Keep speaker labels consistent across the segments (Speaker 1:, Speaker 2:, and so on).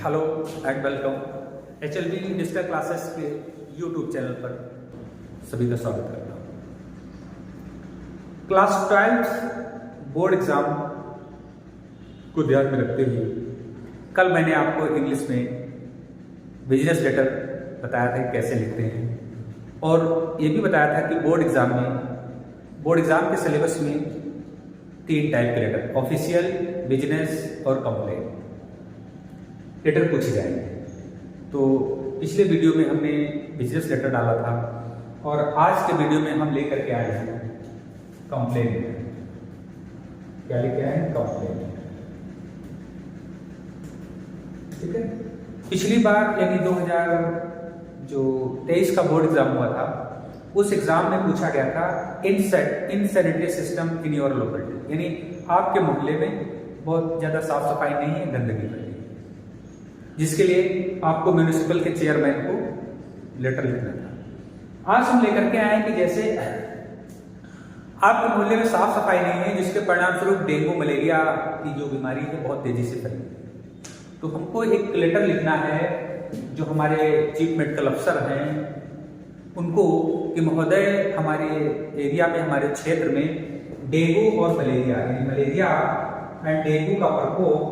Speaker 1: Hello and welcome HLB digital classes के YouTube channel पर सभी का स्वागत करता हूँ। क्लास 12 बोर्ड एग्जाम को ध्यान में रखते हुए कल मैंने आपको इंग्लिश में बिजनेस लेटर बताया था कि कैसे लिखते हैं, और ये भी बताया था कि बोर्ड एग्जाम के सिलेबस में 3 टाइप के लेटर, ऑफिशियल, बिजनेस और कंप्लेन लेटर पूछे जाएंगे। तो पिछले वीडियो में हमने बिजनेस लेटर डाला था और आज के वीडियो में हम लेकर के आए हैं कंप्लेन। क्या लेके आए हैं? कंप्लेन। ठीक है। पिछली बार यानी 2023 का बोर्ड एग्जाम हुआ था, उस एग्जाम में पूछा गया था इनसैनिटरी सिस्टम इन योर लोकेलिटी, यानी आपके मोहल्ले में बहुत ज्यादा साफ सफाई नहीं है, गंदगी फैली, जिसके लिए आपको म्यूनिसिपल के चेयरमैन को लेटर लिखना था। आज हम लेकर के आए कि जैसे आपके मोहल्ले में साफ सफाई नहीं है, जिसके परिणाम स्वरूप डेंगू मलेरिया की जो बीमारी है बहुत तेजी से फैली, तो हमको एक लेटर लिखना है जो हमारे चीफ मेडिकल अफसर हैं उनको कि महोदय, हमारे एरिया में, हमारे क्षेत्र में डेंगू और मलेरिया यानी मलेरिया एंड डेंगू का प्रकोप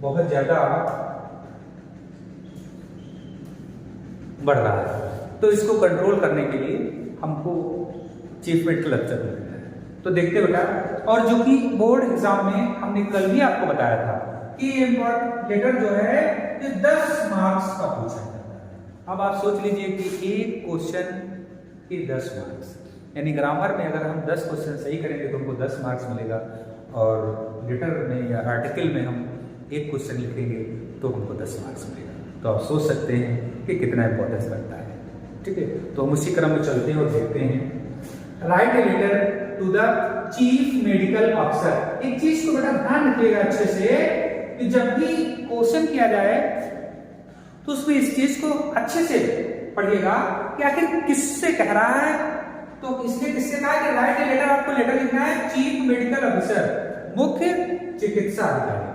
Speaker 1: बहुत ज्यादा बढ़ रहा है, तो इसको कंट्रोल करने के लिए हमको चीफ मेडिकल अफसर मिलना है। तो देखते बेटा, और जो कि बोर्ड एग्जाम में हमने कल भी आपको बताया था कि लेटर जो है ये 10 मार्क्स का पूछा जाता है। अब आप सोच लीजिए कि एक क्वेश्चन के 10 मार्क्स, यानी ग्रामर में अगर हम 10 क्वेश्चन सही करेंगे तो हमको 10 मार्क्स मिलेगा, और लेटर में या आर्टिकल में हम एक क्वेश्चन लिखेंगे तो हमको 10 मार्क्स मिलेगा। तो आप सोच सकते हैं कि कितना इंपॉर्टेंस रखता है। ठीक है, तो हम उसी क्रम में चलते हैं और देखते हैं। Write a letter to the chief medical अफसर। एक चीज को बेटा ध्यान रखिएगा अच्छे से कि जब भी क्वेश्चन किया जाए तो उसमें इस चीज को अच्छे से पढ़िएगा कि आखिर किससे कह रहा है। तो इसने किससे कहा कि राइट ए लेटर, आपको लेटर लिखना है चीफ मेडिकल ऑफिसर, मुख्य चिकित्सा अधिकारी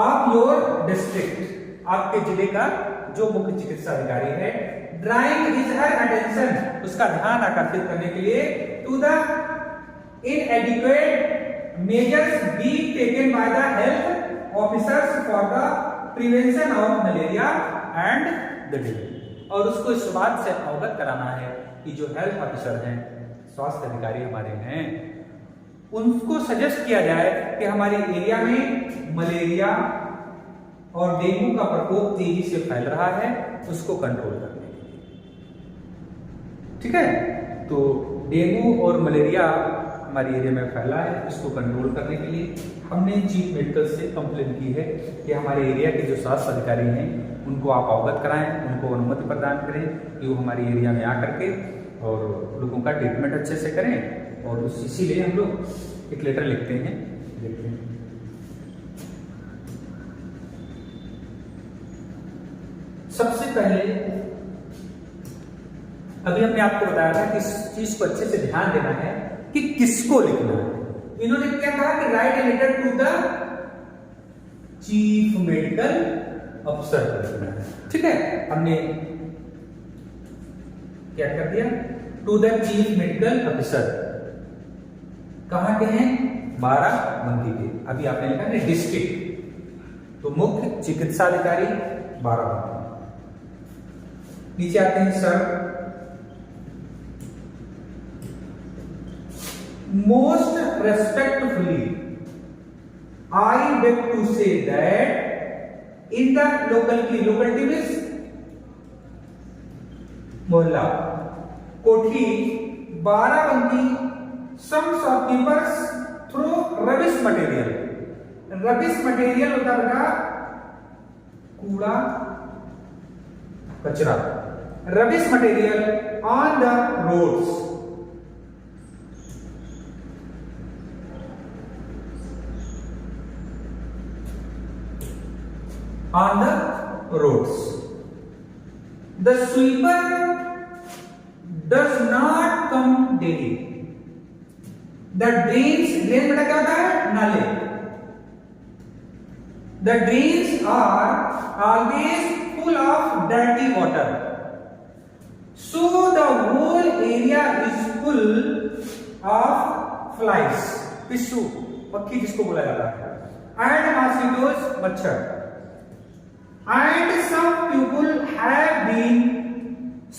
Speaker 1: ऑफ योर डिस्ट्रिक्ट, आपके जिले का जो मुख्य चिकित्सा अधिकारी है। ड्राइंग हिज हर अटेंशन, उसका ध्यान आकर्षित करने के लिए to the inadequate measures being taken by the health officers for the prevention of malaria and the dengue, और उसको इस बात से अवगत कराना है कि जो हेल्थ ऑफिसर हैं, स्वास्थ्य अधिकारी हमारे हैं, उनको सजेस्ट किया जाए कि हमारे एरिया में मलेरिया और डेंगू का प्रकोप तेजी से फैल रहा है, उसको कंट्रोल करने के लिए। ठीक है, तो डेंगू और मलेरिया हमारे एरिया में फैला है, इसको कंट्रोल करने के लिए हमने चीफ मेडिकल से कंप्लेन की है कि हमारे एरिया के जो स्वास्थ्य अधिकारी हैं उनको आप अवगत कराएं, उनको अनुमति प्रदान करें कि वो हमारे एरिया में आकर के और लोगों का ट्रीटमेंट अच्छे से करें, और इसीलिए हम लोग एक लेटर लिखते हैं। देखते हैं, सबसे पहले अभी हमने आपको बताया था कि इस चीज को अच्छे से ध्यान देना है कि किसको लिखना है। इन्होंने क्या कहा कि write a letter to the chief medical अफसर को लिखना है। ठीक है, हमने क्या कर दिया, टू द चीफ मेडिकल अफसर। कहां के हैं? बाराबंकी के। अभी आपने लिखा है डिस्ट्रिक्ट, तो मुख्य चिकित्सा अधिकारी बाराबंकी। नीचे आते हैं sir, most respectfully I beg to say that in the locality means मोहल्ला कोठी Barabanki some shopkeepers throw rubbish material। rubbish material होता है कूड़ा कचरा, rubbish material on the roads, on the roads। the sweeper does not come daily। The drains, drain बेटा क्या होता है? नाले। The drains are always full of dirty water. So the whole area is full of flies. पिस्सू, पक्षी जिसको बोला जाता है, and mosquitoes, मच्छर. And some people have been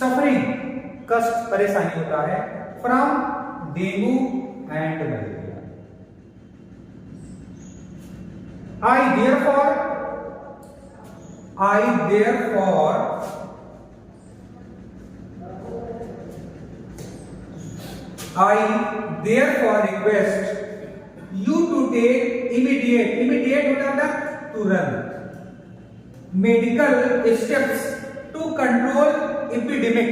Speaker 1: suffering, कष्ट परेशानी होता है from dengue and malaria. I therefore request you to take immediate होता है तुरंत medical steps to control epidemic.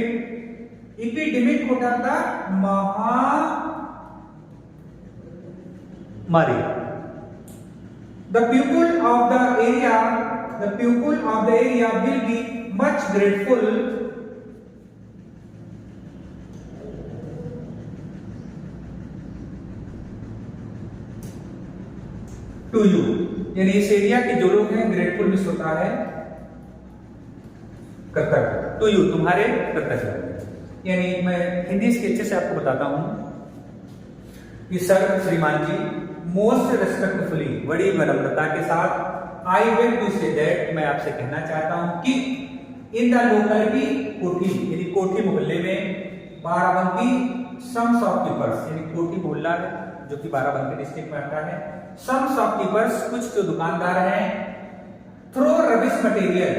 Speaker 1: epidemic होता था महामारी. The people of the area will be much grateful to you. यानी इस एरिया के जो लोग हैं ग्रेटफुल मिस होता है कृतज्ञ, टू यू, तुम्हारे कृतज्ञ. यानी मैं हिंदी इसके अच्छे से आपको बताता हूं कि सर, श्रीमान जी, मोस्ट रेस्पेक्टफुली, बड़ी विनम्रता के साथ, I will to say that, मैं आपसे कहना चाहता हूं कि इन द लोकेलिटी कोठी, यानी कोठी मोहल्ले में बाराबंकी सम शॉपकीपर्स, यानी कोठी मोहल्ला है जो कि बाराबंकी डिस्ट्रिक्ट में आता है. सम शॉपकीपर्स, कुछ जो दुकानदार हैं, थ्रो रबिश मटेरियल,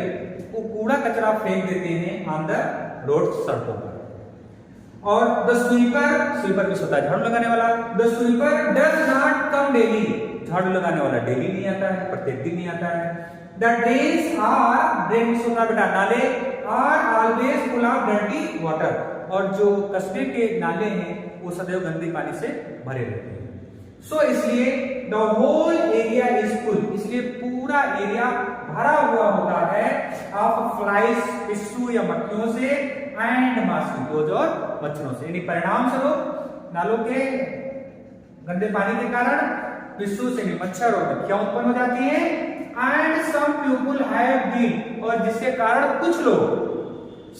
Speaker 1: वो कूड़ा कचरा फेंक देते हैं ऑन द रोड, सड़कों पर. और द स्वीपर भी होता है झाड़ू लगाने वाला. The sweeper does not come daily, झाड़ू लगाने वाला डेली नहीं आता है, प्रत्येक दिन नहीं आता है. द ड्रेन्स होता है बेटा नाले, are always full of dirty water, और जो कस्बे के नाले हैं वो सदैव गंदे पानी से भरे रहते हैं. सो इसलिए the whole area is full, इसलिए पूरा एरिया भरा हुआ होता है ऑफ फ्लाइज, पिस्सू या मक्खियों से, एंड मॉस्किटोज, और मच्छरों से. यानी परिणाम स्वरूप नालों के गंदे पानी के कारण पिस्सू से मच्छर और मक्खियां उत्पन्न हो जाती हैं. And some people have been, और जिसके कारण कुछ लोग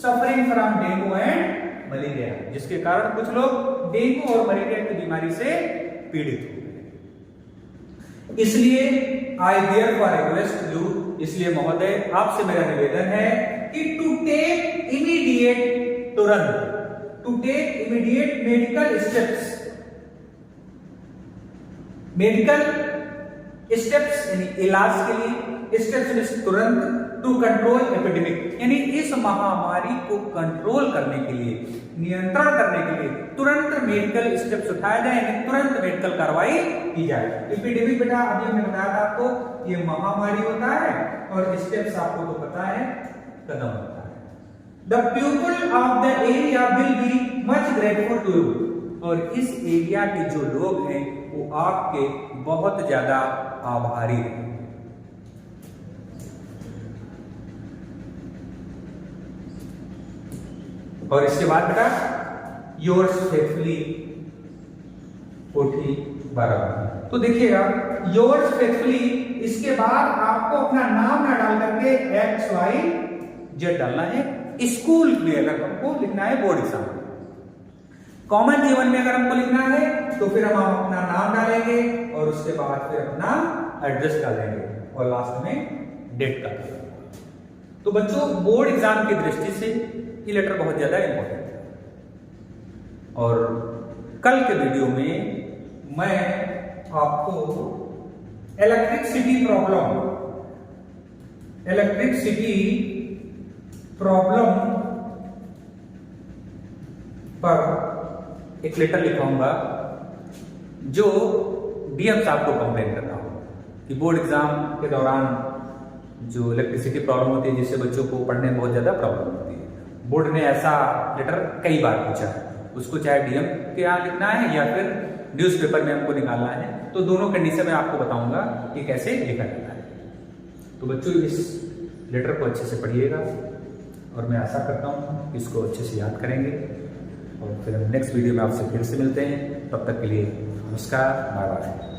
Speaker 1: suffering from dengue and malaria, जिसके कारण कुछ लोग डेंगू और मलेरिया की बीमारी से पीड़ित हो गए. इसलिए आई देयरफॉर रिक्वेस्ट यू, इसलिए महोदय आपसे मेरा निवेदन है कि टू टेक इमीडिएट, तुरंत, to take immediate medical steps, medical steps यानी इलाज के लिए, स्टेप्स तुरंत, टू कंट्रोल एपिडेमिक, यानी इस महामारी को कंट्रोल करने के लिए, नियंत्रण करने के लिए तुरंत मेडिकल स्टेप्स उठाए जाए, यानी तुरंत मेडिकल कार्रवाई की जाए. एपिडेमिक बेटा अभी हमने बताया था आपको, ये महामारी होता है, और स्टेप्स आपको तो पता है, कदम होता है. The people of the area will be much grateful to you, और इस एरिया के जो लोग हैं वो आपके बहुत ज्यादा आभारी हैं. और इसके बाद बेटा योर्स फेथफुली कोठी बाराबंकी. तो देखिएगा योर्स फेथफुली, इसके बाद आपको अपना नाम ना डाल करके XYZ डालना है. स्कूल में अगर हमको लिखना है बोर्ड एग्जाम, कॉमन जीवन में अगर हमको लिखना है तो फिर हम अपना नाम डालेंगे, और उसके बाद फिर अपना एड्रेस डालेंगे, और लास्ट में डेट डालेंगे. तो बच्चों, बोर्ड एग्जाम की दृष्टि से ये लेटर बहुत ज्यादा इंपॉर्टेंट है. और कल के वीडियो में मैं आपको इलेक्ट्रिसिटी प्रॉब्लम पर एक लेटर लिखाऊंगा जो डीएम साहब को कंप्लेन करना होगा कि बोर्ड एग्जाम के दौरान जो इलेक्ट्रिसिटी प्रॉब्लम होती है, जिससे बच्चों को पढ़ने में बहुत ज्यादा प्रॉब्लम होती है. बोर्ड ने ऐसा लेटर कई बार पूछा है, उसको चाहे डीएम के यहाँ लिखना है या फिर न्यूज़पेपर में हमको निकालना है. तो दोनों कंडीशन में आपको बताऊंगा कि कैसे लिखा जाता है. तो बच्चों, इस लेटर को अच्छे से पढ़िएगा, और मैं आशा करता हूँ कि इसको अच्छे से याद करेंगे. और फिर हम नेक्स्ट वीडियो में आपसे फिर से मिलते हैं. तब तक के लिए नमस्कार, बाय बाय.